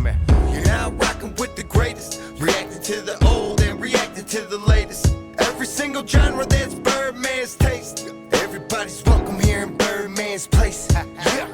coming. You're now rocking with the greatest, reacting to the old and reacting to the latest. Every single genre that's Birdman's taste. Everybody's welcome here in Birdman's place. Yeah.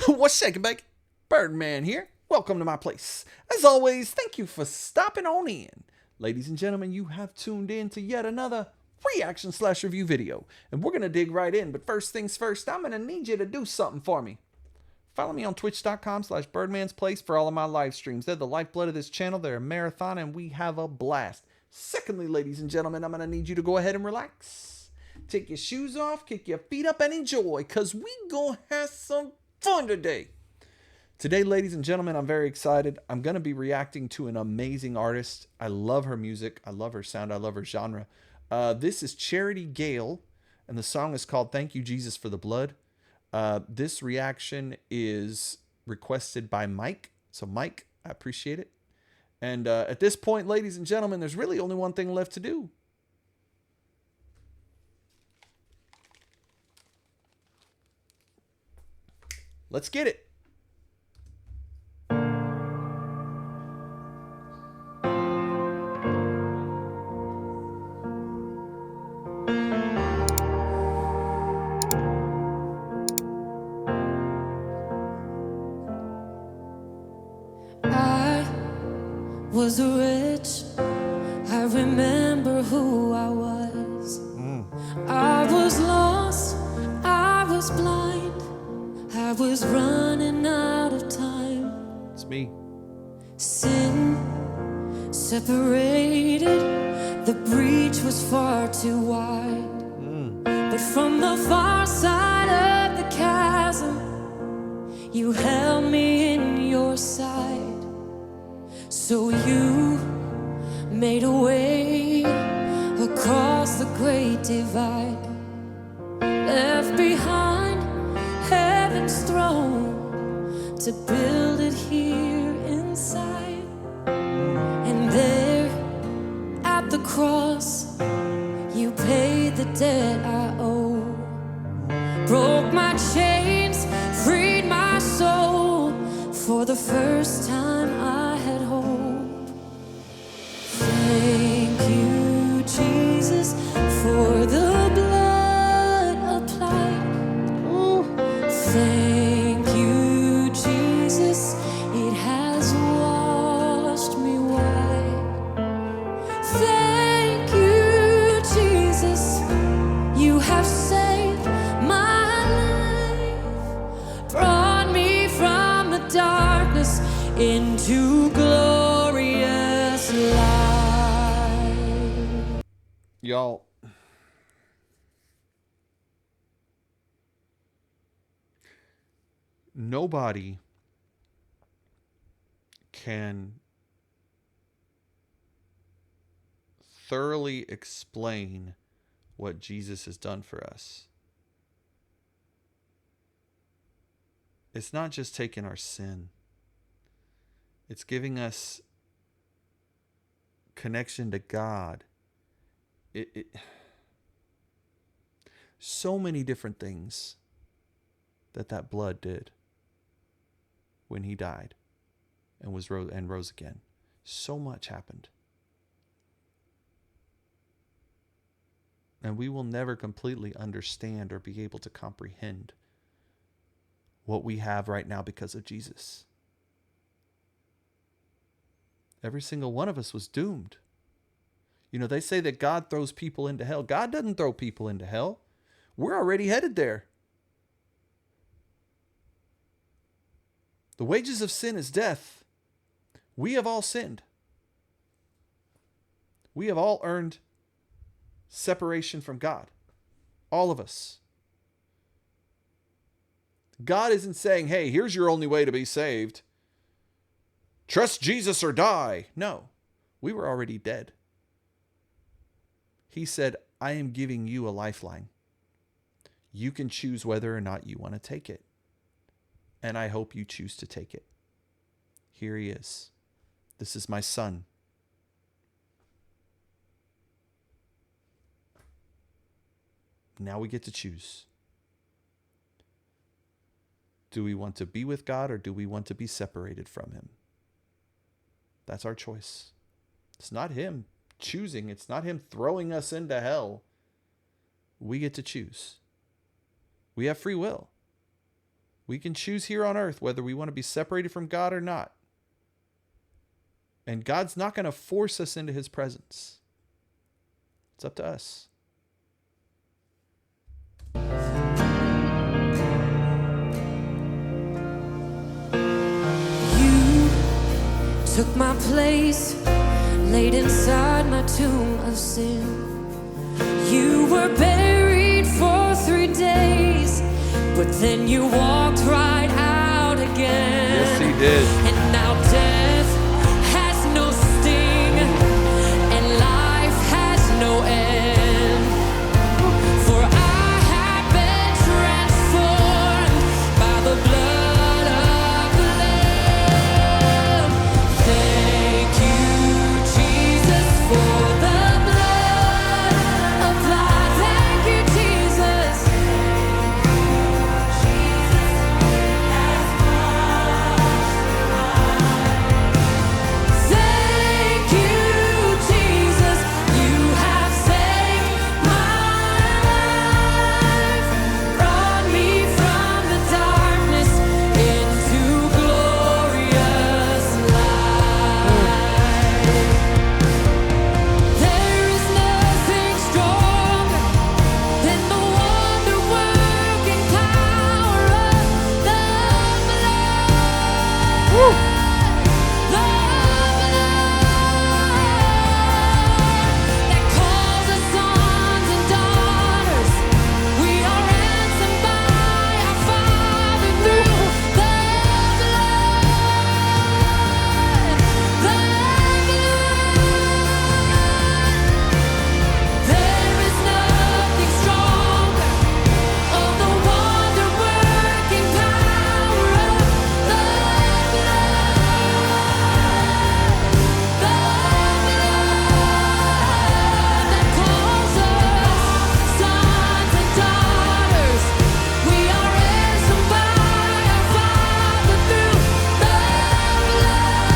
What's shaking, bake? Birdman here. Welcome to my place. As always, thank you for stopping on in. Ladies and gentlemen, you have tuned in to yet another reaction/review video. And we're going to dig right in. But first things first, I'm going to need you to do something for me. Follow me on twitch.com/birdmansplace for all of my live streams. They're the lifeblood of this channel. They're a marathon and we have a blast. Secondly, ladies and gentlemen, I'm going to need you to go ahead and relax. Take your shoes off, kick your feet up and enjoy, because we going to have some fun today. Today, ladies and gentlemen, I'm very excited. I'm going to be reacting to an amazing artist. I love her music. I love her sound. I love her genre. This is Gayle, and the song is called Thank You, Jesus, for the Blood. This reaction is requested by Mike. So, Mike, I appreciate it. And at this point, ladies and gentlemen, there's really only one thing left to do. Let's get it. I was rich. I remember who I was. I was lost. I was blind. I was running out of time. It's me. Sin separated. The breach was far too wide. But from the far side of the chasm, you held me in your side. So you made a way across the great divide, left behind heaven's throne to build it here inside. And there at the cross, you paid the debt I owe, broke my chains, freed my soul. For the first time I had hope. Thank you, Jesus, for the blood applied. Thank you, Jesus, it has washed me white. Thank you, Jesus, you have saved my life, brought me from the darkness into glorious light. Y'all, nobody can thoroughly explain what Jesus has done for us. It's not just taking our sin. It's giving us connection to God. So many different things that blood did when he died and rose again. So much happened. And we will never completely understand or be able to comprehend what we have right now because of Jesus. Every single one of us was doomed. You know, they say that God throws people into hell. God doesn't throw people into hell. We're already headed there. The wages of sin is death. We have all sinned. We have all earned separation from God. All of us. God isn't saying, hey, here's your only way to be saved. Trust Jesus or die. No, we were already dead. He said, I am giving you a lifeline. You can choose whether or not you want to take it. And I hope you choose to take it. Here he is. This is my son. Now we get to choose. Do we want to be with God, or do we want to be separated from him? That's our choice. It's not him choosing. It's not him throwing us into hell. We get to choose. We have free will. We can choose here on earth whether we want to be separated from God or not. And God's not going to force us into his presence. It's up to us. You took my place, laid inside my tomb of sin. You were buried for 3 days, but then you walked right out again. Yes, he did. And now death has no sting, and life has no end. For I have been transformed by the blood of the Lamb. Thank you, Jesus, for the blood applied. Thank you, Jesus. Thank you, Jesus. You have saved my life, brought me from the darkness into glorious light. There is nothing stronger than the wonder-working power of the blood. That calls us sons and daughters. We are ransomed by our Father through the blood. There is nothing stronger of the wonder-working power of the that calls us sons and daughters. We are ransomed by our Father through the blood.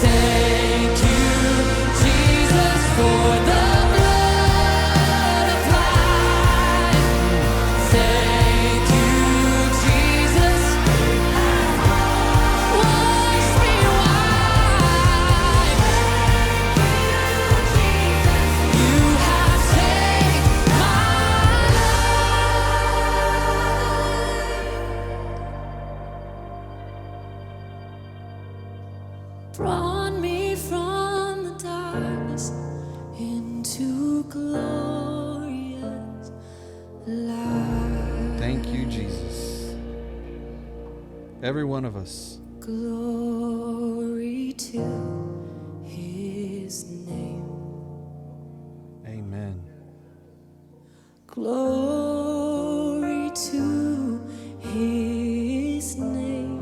Thank you, Jesus, for the blood applied. Thank you, Jesus. Wash me white. You have saved my life. Brought me from the darkness into glorious light. Thank you, Jesus. Every one of us. Glory to his name. Amen. Glory to his name.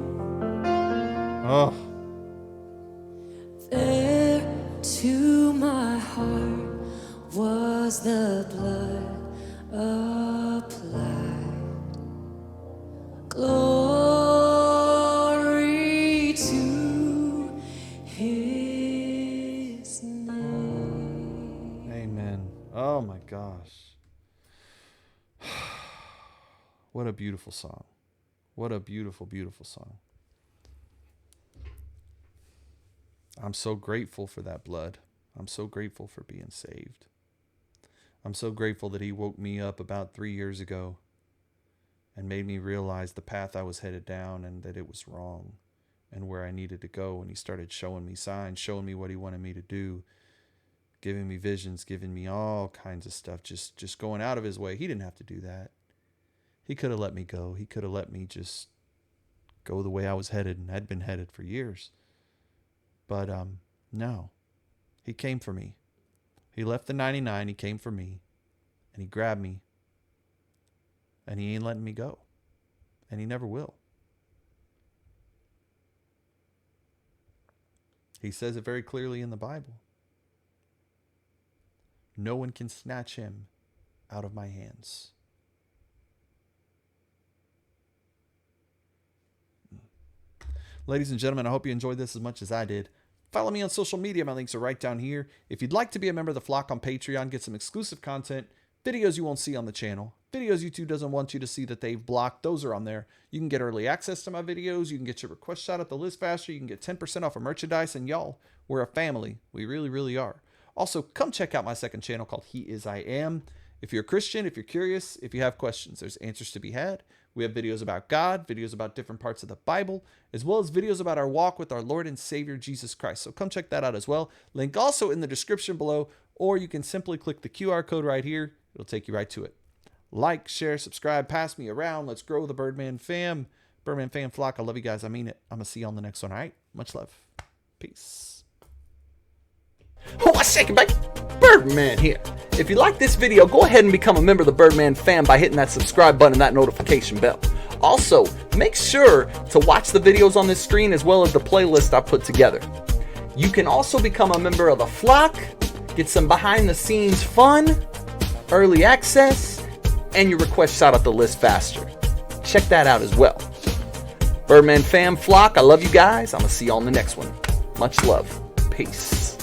Oh, There to my heart was the blood applied. Glory to his name. amen. Oh my gosh. What a beautiful song. What a beautiful, beautiful song. I'm so grateful for that blood. I'm so grateful for being saved. I'm so grateful that he woke me up about 3 years ago and made me realize the path I was headed down and that it was wrong and where I needed to go. And he started showing me signs, showing me what he wanted me to do, giving me visions, giving me all kinds of stuff, just going out of his way. He didn't have to do that. He could have let me go. He could have let me just go the way I was headed and had been headed for years. But no, he came for me. He left the 99. He came for me, and he grabbed me, and he ain't letting me go, and he never will. He says it very clearly in the Bible. No one can snatch him out of my hands. Ladies and gentlemen, I hope you enjoyed this as much as I did. Follow me on social media. My links are right down here. If you'd like to be a member of the flock on Patreon, get some exclusive content, videos you won't see on the channel, videos YouTube doesn't want you to see that they've blocked, those are on there. You can get early access to my videos. You can get your request shot at the list faster. You can get 10% off of merchandise. And y'all, we're a family. We really, really are. Also, come check out my second channel called He Is I Am. If you're a Christian, if you're curious, if you have questions, there's answers to be had. We have videos about God, videos about different parts of the Bible, as well as videos about our walk with our Lord and Savior, Jesus Christ. So come check that out as well. Link also in the description below, or you can simply click the QR code right here. It'll take you right to it. Like, share, subscribe, pass me around. Let's grow the Birdman Fam. Birdman Fam flock. I love you guys. I mean it. I'm going to see you on the next one. All right? Much love. Peace. Oh, I shake it, baby. Birdman here. If you like this video, go ahead and become a member of the Birdman Fam by hitting that subscribe button and that notification bell. Also, make sure to watch the videos on this screen as well as the playlist I put together. You can also become a member of the flock, get some behind the scenes fun, early access, and your request shot at the list faster. Check that out as well. Birdman Fam flock, I love you guys. I'm going to see you on the next one. Much love. Peace.